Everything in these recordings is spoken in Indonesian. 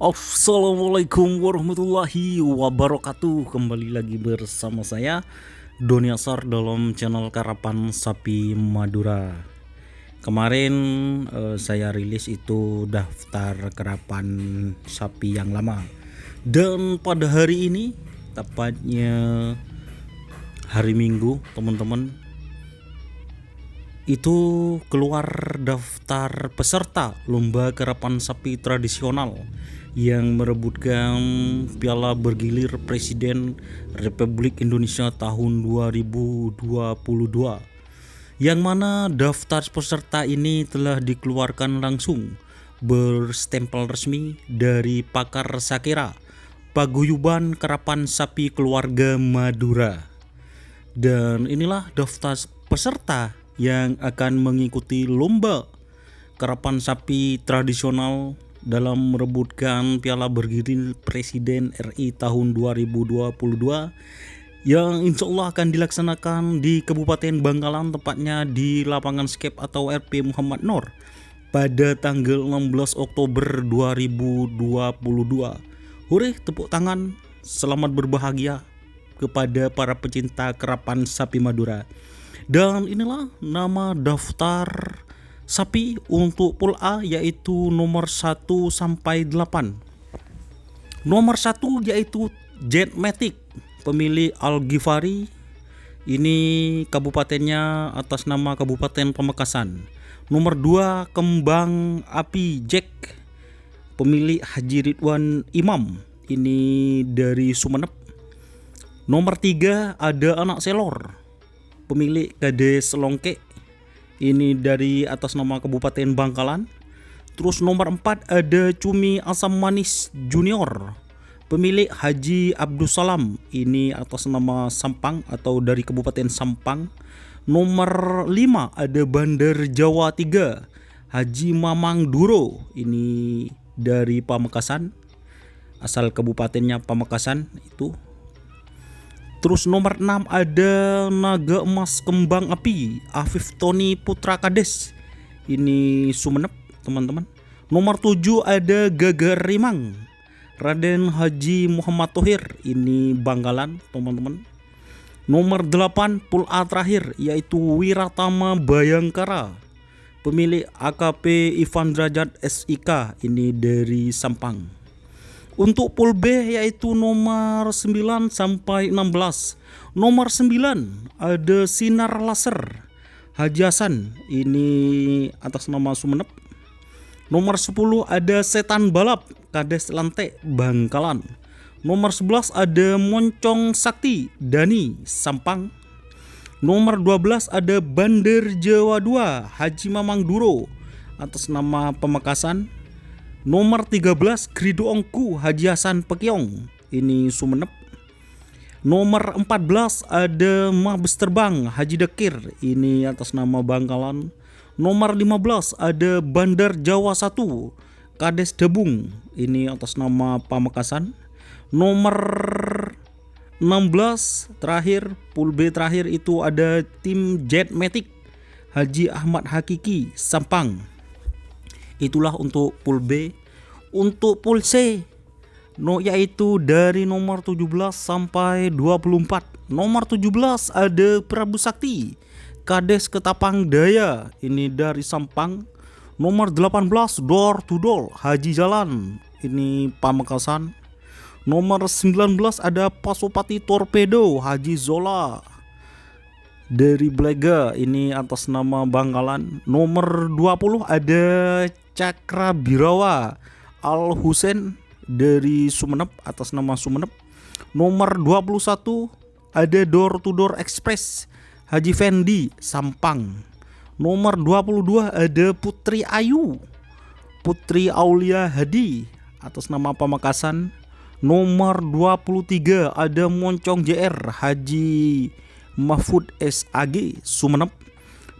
Assalamualaikum warahmatullahi wabarakatuh. Kembali lagi bersama saya Doni Asar dalam channel Karapan Sapi Madura. Kemarin saya rilis itu daftar karapan sapi yang lama. Dan pada hari ini, tepatnya hari Minggu, teman-teman, itu keluar daftar peserta lomba karapan sapi tradisional yang merebutkan Piala Bergilir Presiden Republik Indonesia tahun 2022, yang mana daftar peserta ini telah dikeluarkan langsung berstempel resmi dari pakar Sakera Paguyuban Karapan Sapi Keluarga Madura. Dan inilah daftar peserta yang akan mengikuti lomba karapan sapi tradisional dalam merebutkan Piala Bergilir Presiden RI tahun 2022 yang insya Allah akan dilaksanakan di Kabupaten Bangkalan, tepatnya di lapangan skep atau RP Muhammad Nur pada tanggal 16 Oktober 2022. Hore, tepuk tangan, selamat berbahagia kepada para pecinta karapan sapi Madura. Dan inilah nama daftar sapi untuk pool A, yaitu nomor 1 sampai 8. Nomor 1 yaitu Jetmatic, pemilik Al-Ghifari. Ini kabupatennya atas nama Kabupaten Pamekasan. Nomor 2 Kembang Api Jack, pemilik Haji Ridwan Imam. Ini dari Sumeneb. Nomor 3 ada Anak Selor, pemilik Kades Longke. Ini dari atas nama Kabupaten Bangkalan. Terus nomor 4 ada Cumi Asam Manis Junior, pemilik Haji Abdussalam. Ini atas nama Sampang atau dari Kabupaten Sampang. Nomor 5 ada Bandar Jawa 3, Haji Mamang Duro. Ini dari Pamekasan, asal kabupatennya Pamekasan itu. Terus nomor 6 ada Naga Emas Kembang Api, Afif Tony Putra Kades. Ini Sumeneb, teman-teman. Nomor 7 ada Gagar Rimang, Raden Haji Muhammad Thohir. Ini Bangkalan, teman-teman. Nomor 8 pool A terakhir yaitu Wiratama Bayangkara, pemilik AKP Ivan Derajat SIK. Ini dari Sampang. Untuk pool B yaitu nomor 9 sampai 16. Nomor 9 ada Sinar Laser Haji Hasan, ini atas nama Sumeneb. Nomor 10 ada Setan Balap Kades Lantek Bangkalan. Nomor 11 ada Moncong Sakti Dani Sampang. Nomor 12 ada Bandar Jawa 2 Haji Mamang Duro atas nama Pamekasan. Nomor 13 Grido Ongku Haji Hasan Pekiong, ini Sumeneb. Nomor 14 ada Mabes Terbang Haji Dekir, ini atas nama Bangkalan. Nomor 15 ada Bandar Jawa 1 Kades Debung, ini atas nama Pamekasan. Nomor 16 terakhir, pool B terakhir itu ada tim Jetmatic Haji Ahmad Hakiki Sampang. Itulah untuk pool B. Untuk pool C yaitu dari nomor 17 sampai 24. Nomor 17 ada Prabu Sakti Kades Ketapang Daya, ini dari Sampang. Nomor 18 Door to Door Haji Jalan, ini Pamekasan. Nomor 19 ada Pasopati Torpedo Haji Zola dari Blega, ini atas nama Bangkalan. Nomor 20 ada Cakra Birawa Al Husen dari Sumeneb atas nama Sumeneb. Nomor 21 ada Door to Door Express Haji Fendi Sampang. Nomor 22 ada Putri Ayu Putri Aulia Hadi atas nama Pamekasan. Nomor 23 ada Moncong JR Haji Mahfud SAG Sumeneb.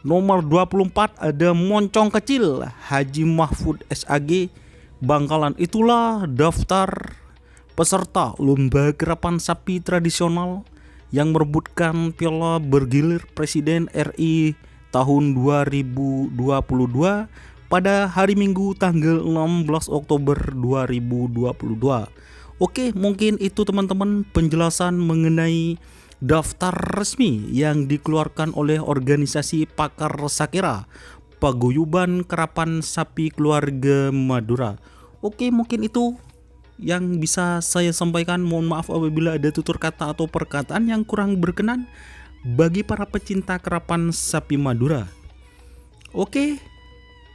Nomor 24 ada Moncong Kecil Haji Mahfud SAG Bangkalan. Itulah daftar peserta lomba karapan sapi tradisional yang merebutkan Piala Bergilir Presiden RI tahun 2022 pada hari Minggu tanggal 16 Oktober 2022. Oke, mungkin itu teman-teman penjelasan mengenai daftar resmi yang dikeluarkan oleh organisasi pakar Sakera, Paguyuban Kerapan Sapi Keluarga Madura. Oke, mungkin itu yang bisa saya sampaikan. Mohon maaf apabila ada tutur kata atau perkataan yang kurang berkenan bagi para pecinta kerapan sapi Madura. Oke,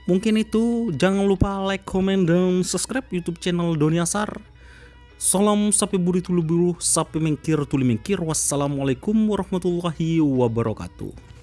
mungkin itu. Jangan lupa like, comment, dan subscribe YouTube channel Doni Asar. Salam sapi buri tulu biru, sapi mengkir tuli mengkir. Wassalamualaikum warahmatullahi wabarakatuh.